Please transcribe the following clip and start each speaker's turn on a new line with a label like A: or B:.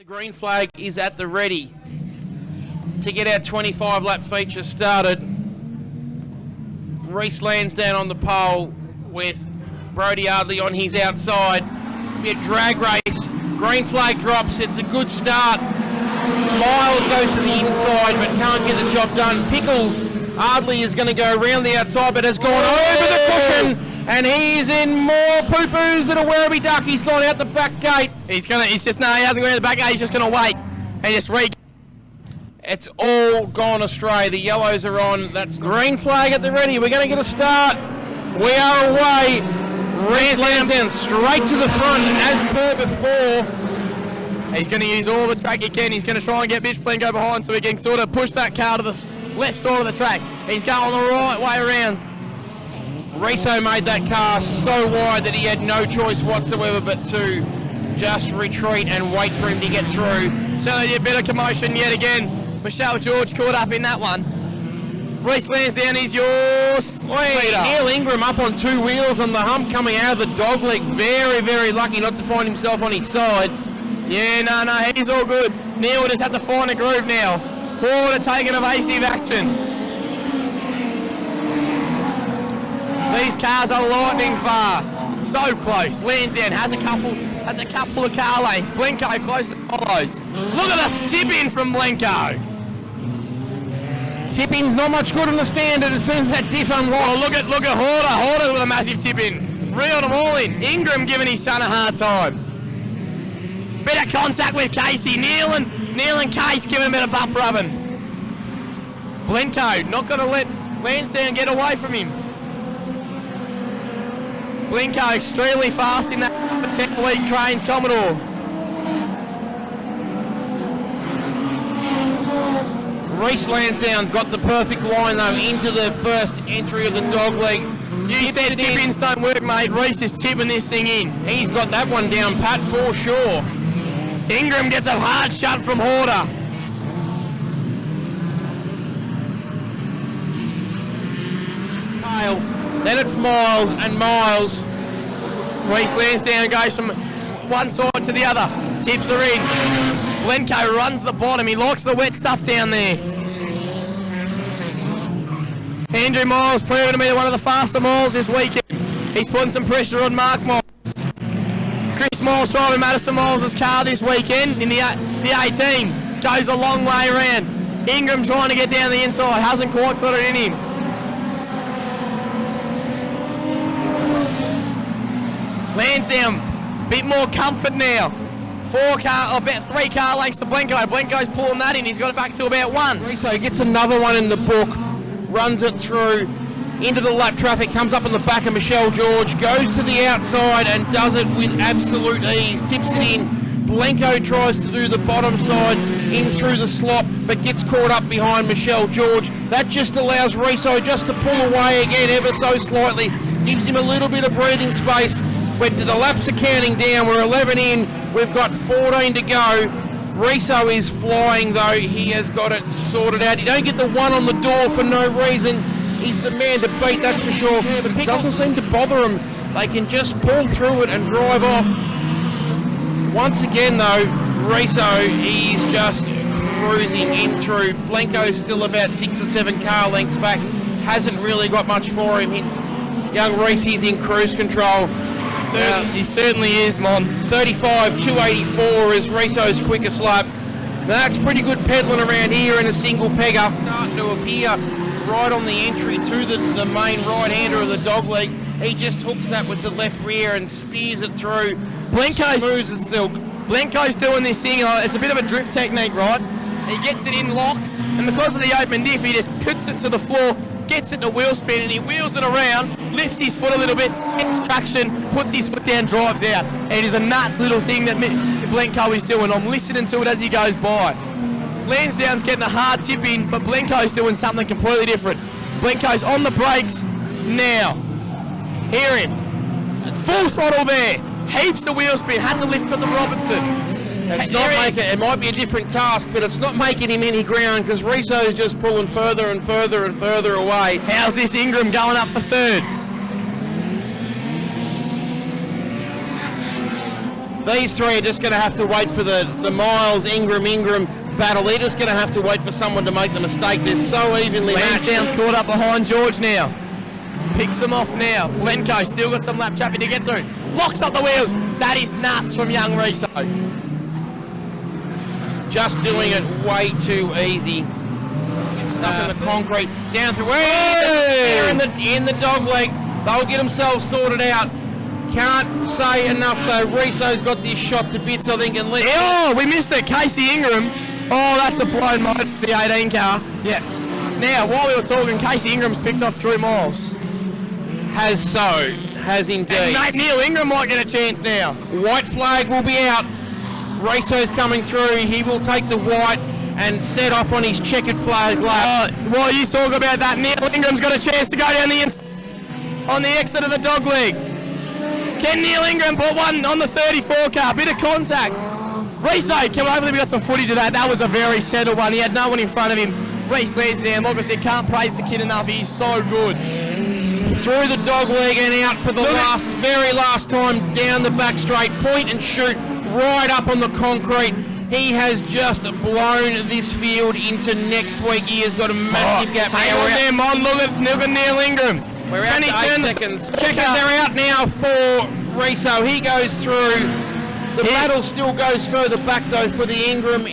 A: Green flag is at the ready to get our 25 lap feature started. Reese Lansdowne on the pole with Brody Ardley on his outside. Be a drag race. Green flag drops. It's a good start. Miles goes to the inside but can't get the job done. Pickles, Ardley is going to go around the outside but has gone over the cushion. And he's in more poo-poos than a Werribee duck. He's gone out the back gate.
B: He hasn't gone out the back gate. He's just going to wait and just
A: It's all gone astray. The yellows are on. That's green flag at the ready. We're going to get a start. We are away. Reese Lansdowne straight to the front as per before.
B: He's going to use all the track he can. He's going to try and get Mitch Blenko behind so he can sort of push that car to the left side of the track. He's going the right way around.
A: Riso made that car so wide that he had no choice whatsoever but to just retreat and wait for him to get through.
B: So they did a bit of commotion yet again. Michelle George caught up in that one. Reese Lansdowne is yours.
A: Neil Ingram up on two wheels on the hump coming out of the dog leg. Very, very lucky not to find himself on his side.
B: Yeah, no, he's all good. Neil will just have to find a groove now. Forward taking evasive action. These cars are lightning fast. So close. Lansdowne has a couple of car lanes. Blenko close to follows. Look at the tip in from Blenko.
A: Tipping's not much good on the standard as soon as that diff unlocks.
B: Oh, look at Horder with a massive tip in. Reeled them all in. Ingram giving his son a hard time. Bit of contact with Casey. Neil and Case giving a bit of bump rubbing. Blenko not going to let Lansdowne get away from him. Blenko extremely fast in that 10 lead Cranes Commodore.
A: Reese Lansdowne's got the perfect line though into the first entry of the dog leg.
B: You said tip-ins don't work, mate. Reese is tipping this thing in.
A: He's got that one down pat for sure.
B: Ingram gets a hard shot from Horder.
A: Tail. Then it's Miles and Miles.
B: Reese Lansdowne goes from one side to the other. Tips are in. Blenko runs the bottom. He likes the wet stuff down there. Andrew Miles proving to be one of the faster Miles this weekend. He's putting some pressure on Mark Miles. Chris Miles driving Madison Miles' car this weekend in the 18. Goes a long way around. Ingram trying to get down the inside. Hasn't quite got it in him. Lansdowne, bit more comfort now. 3 car lengths to Blenko. Blenko's pulling that in. He's got it back to about 1.
A: Riso gets another one in the book, runs it through into the lap traffic, comes up on the back of Michelle George, goes to the outside and does it with absolute ease. Tips it in. Blenko tries to do the bottom side in through the slop, but gets caught up behind Michelle George. That just allows Riso just to pull away again ever so slightly. Gives him a little bit of breathing space. When the laps are counting down, we're 11 in, we've got 14 to go. Riso is flying though, he has got it sorted out. You don't get the one on the door for no reason. He's the man to beat, that's for sure. Yeah, but it doesn't seem to bother them. They can just pull through it and drive off. Once again though, Riso, he's just cruising in through. Blenko's still about 6 or 7 car lengths back. Hasn't really got much for him. Young Reese, he's in cruise control.
B: He certainly is, Mon.
A: 35.284 is Riso's quickest lap. That's pretty good peddling around here in a single pegger. Starting to appear right on the entry to the main right-hander of the dog leg. He just hooks that with the left rear and spears it through.
B: Blenko's
A: smooth as silk.
B: Blenko's doing this thing. It's a bit of a drift technique, right? He gets it in locks, and because of the open diff, he just puts it to the floor, gets it to wheel spin, and he wheels it around, lifts his foot a little bit, gets traction, puts his foot down, drives out. And it is a nuts little thing that Blenko is doing. I'm listening to it as he goes by. Lansdowne's getting a hard tip in, but Blenko's doing something completely different. Blenko's on the brakes now. Hear him. Full throttle there. Heaps of wheel spin. Had to lift because of Robertson.
A: It might be a different task, but it's not making him any ground because Riso's just pulling further and further and further away.
B: How's this Ingram going up for third?
A: These three are just going to have to wait for the Miles, Ingram battle. They're just going to have to wait for someone to make the mistake. They're so evenly matched.
B: Lansdowne's caught up behind George now. Picks him off now. Blenko still got some lap traffic to get through. Locks up the wheels. That is nuts from young Riso.
A: Just doing it way too easy. Stuck in the concrete. Down through. Hey! In the dog leg. They'll get themselves sorted out. Can't say enough though. Riso's got this shot to bits, I think, unless...
B: Oh, we missed it. Casey Ingram. Oh, that's a blown motor for the 18 car. Yeah. Now, while we were talking, Casey Ingram's picked off Drew Miles.
A: Has indeed.
B: And Nate Neil Ingram might get a chance now.
A: White flag will be out. Riso's coming through. He will take the white and set off on his checkered flag lap.
B: While you talk about that, Neil Ingram's got a chance to go down the inside on the exit of the dog leg. Can Neil Ingram put one on the 34 car? Bit of contact. Riso, hopefully we got some footage of that. That was a very settled one. He had no one in front of him. Reece Lansdowne, like I said, can't praise the kid enough. He's so good.
A: Through the dog leg and out for the very last time down the back straight. Point and shoot right up on the concrete. He has just blown this field into next week. He has got a massive gap.
B: Hey, look at Neil Ingram.
A: We're out to 8 seconds. Checkers are out now for Riso. He goes through. The battle still goes further back though for the Ingram